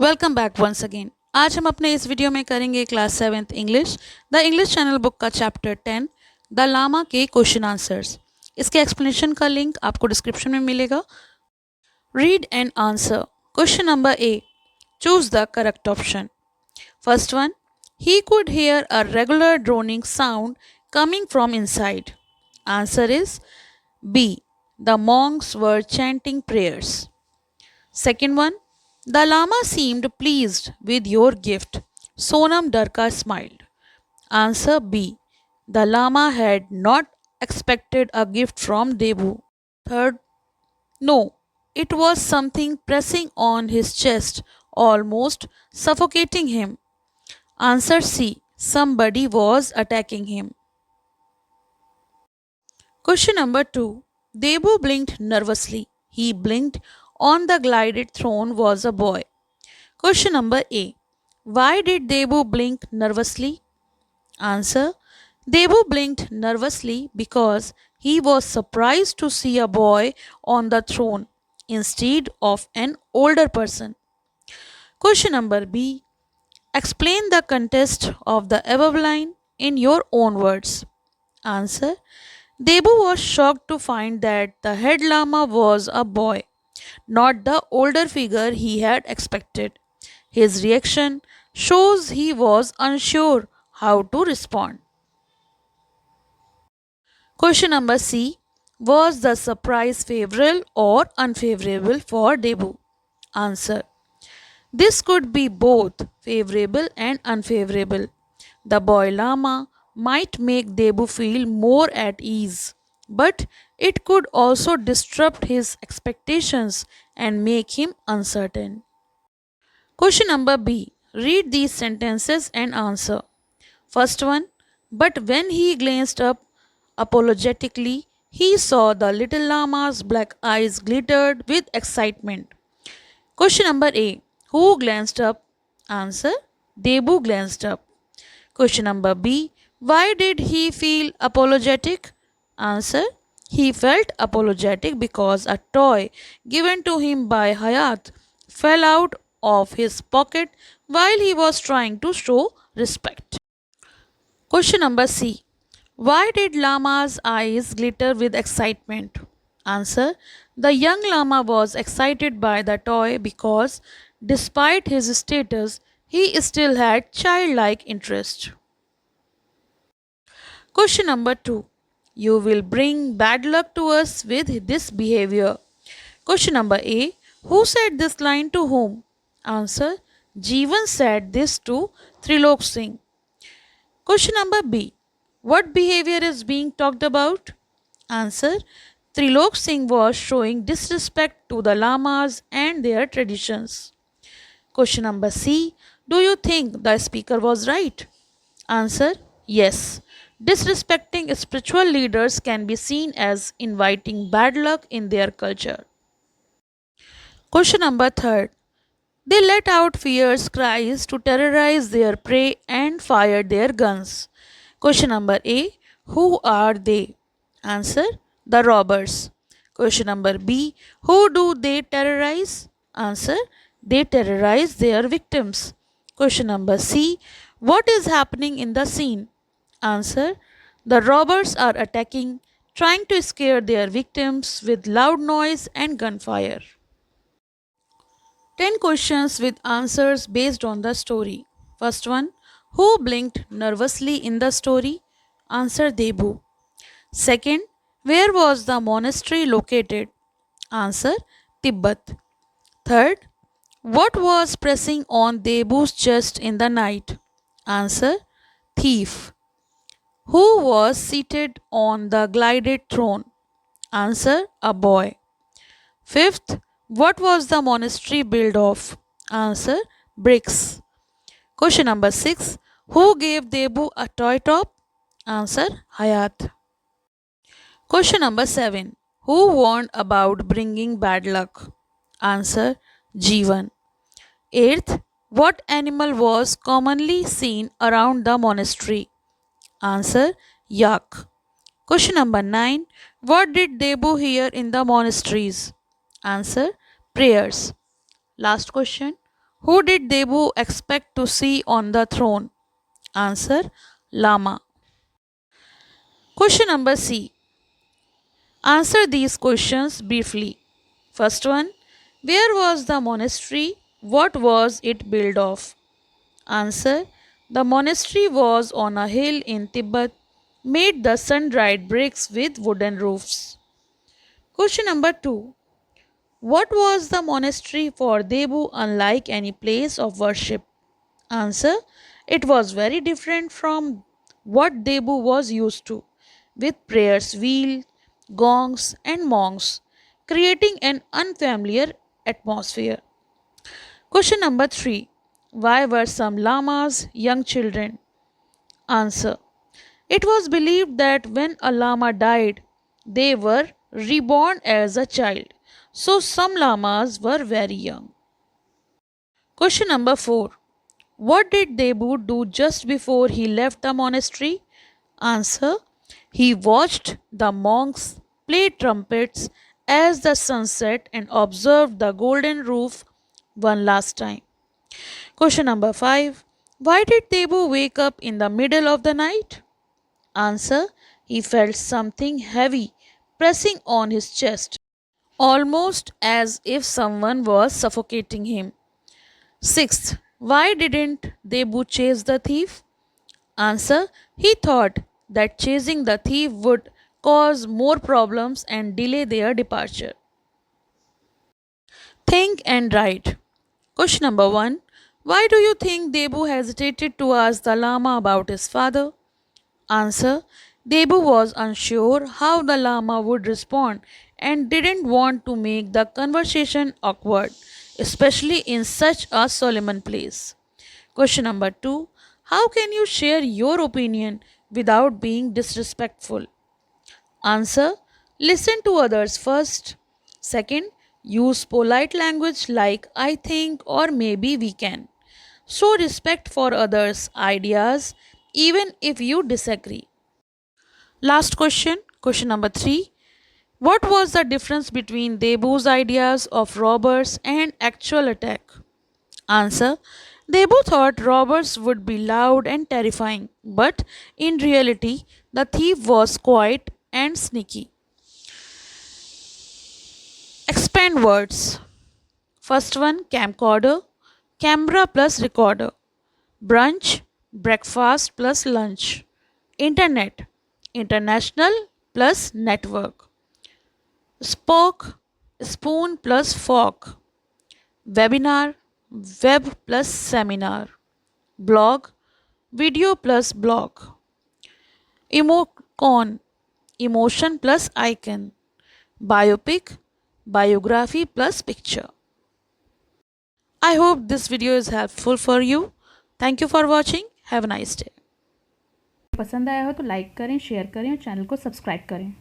Welcome back once again. आज हम अपने इस वीडियो में करेंगे class 7th English the English channel book का चैप्टर 10 द लामा के क्वेश्चन आंसर्स। इसके एक्सप्लेनेशन का लिंक आपको डिस्क्रिप्शन में मिलेगा। Read and answer. Question number A, choose the correct option. First one, he could hear a regular droning sound coming from inside. Answer is B, the monks were chanting prayers. Second one, the Lama seemed pleased with your gift. Sonam Darka smiled. Answer B, the Lama had not expected a gift from Debu. Third, no, it was something pressing on his chest, almost suffocating him. Answer C, somebody was attacking him. Question number 2. Debu blinked nervously. He blinked. On the glided throne was a boy. Question number A. Why did Debu blink nervously? Answer. Debu blinked nervously because he was surprised to see a boy on the throne instead of an older person. Question number B. Explain the context of the above line in your own words. Answer. Debu was shocked to find that the head Lama was a boy, not the older figure he had expected. His reaction shows he was unsure how to respond. Question number C. Was the surprise favorable or unfavorable for Debu? Answer. This could be both favorable and unfavorable. The boy Lama might make Debu feel more at ease, but it could also disrupt his expectations and make him uncertain. Question number B. Read these sentences and answer. First one, but when he glanced up apologetically, he saw the little llama's black eyes glittered with excitement. Question number A. Who glanced up? Answer. Debu glanced up. Question number B. Why did he feel apologetic? Answer. He felt apologetic because a toy given to him by Hayat fell out of his pocket while he was trying to show respect. Question number C. Why did Lama's eyes glitter with excitement? Answer. The young Lama was excited by the toy because, despite his status, he still had childlike interest. Question number 2. You will bring bad luck to us with this behavior. Question number A. Who said this line to whom? Answer. Jeevan said this to Trilok Singh. Question number B. What behavior is being talked about? Answer. Trilok Singh was showing disrespect to the lamas and their traditions. Question number C. Do you think the speaker was right? Answer. Yes. Disrespecting spiritual leaders can be seen as inviting bad luck in their culture. Question number 3. They let out fierce cries to terrorize their prey and fired their guns. Question number A. Who are they? Answer. The robbers. Question number B. Who do they terrorize? Answer. They terrorize their victims. Question number C. What is happening in the scene? Answer. The robbers are attacking, trying to scare their victims with loud noise and gunfire. 10 questions with answers based on the story. First one, who blinked nervously in the story? Answer Debu. Second, where was the monastery located? Answer Tibet. Third, what was pressing on Debu's chest in the night? Answer thief. Who was seated on the glided throne? Answer a boy. Fifth, what was the monastery built of? Answer bricks. Question number 6. Who gave Debu a toy top? Answer Hayat. Question number 7. Who warned about bringing bad luck? Answer Jeevan. 8th. What animal was commonly seen around the monastery? Answer yak. Question number 9. What did Debu hear in the monasteries? Answer prayers. Last question. Who did Debu expect to see on the throne? Answer: Lama. Question number C. Answer these questions briefly. First one: where was the monastery? What was it built of? Answer: the monastery was on a hill in Tibet, made the sun-dried bricks with wooden roofs. Question number 2. What was the monastery for Debu unlike any place of worship? Answer: it was very different from what Debu was used to, with prayers wheel, gongs, and monks, creating an unfamiliar atmosphere. Question number 3. Why were some lamas young children? Answer: it was believed that when a lama died, they were reborn as a child. So some lamas were very young. Question number 4. What did Debu do just before he left the monastery? Answer: he watched the monks play trumpets as the sun set and observed the golden roof one last time. Question number 5. Why did Debu wake up in the middle of the night? Answer: he felt something heavy pressing on his chest, almost as if someone was suffocating him. Sixth, why didn't Debu chase the thief? Answer: he thought that chasing the thief would cause more problems and delay their departure. Think and write. Question number 1. Why do you think Debu hesitated to ask the Lama about his father? Answer: Debu was unsure how the Lama would respond and didn't want to make the conversation awkward, especially in such a solemn place. Question number 2. How can you share your opinion without being disrespectful? Answer: listen to others first. Second, use polite language like I think or maybe we can. Show respect for others' ideas even if you disagree. Last question, question number 3. What was the difference between Debu's ideas of robbers and actual attack? Answer: Debu thought robbers would be loud and terrifying, but in reality, the thief was quiet and sneaky. Expand words. First one: camcorder, camera plus recorder. Brunch, breakfast plus lunch. Internet, international plus network. Spoke, spoon plus fork. Webinar, web plus seminar. Blog, video plus blog. Emocon, emotion plus icon. Biopic, biography plus picture. I hope this video is helpful for you. Thank you for watching. Have a nice day. पसंद आया हो तो like करें, share करें और channel को subscribe करें।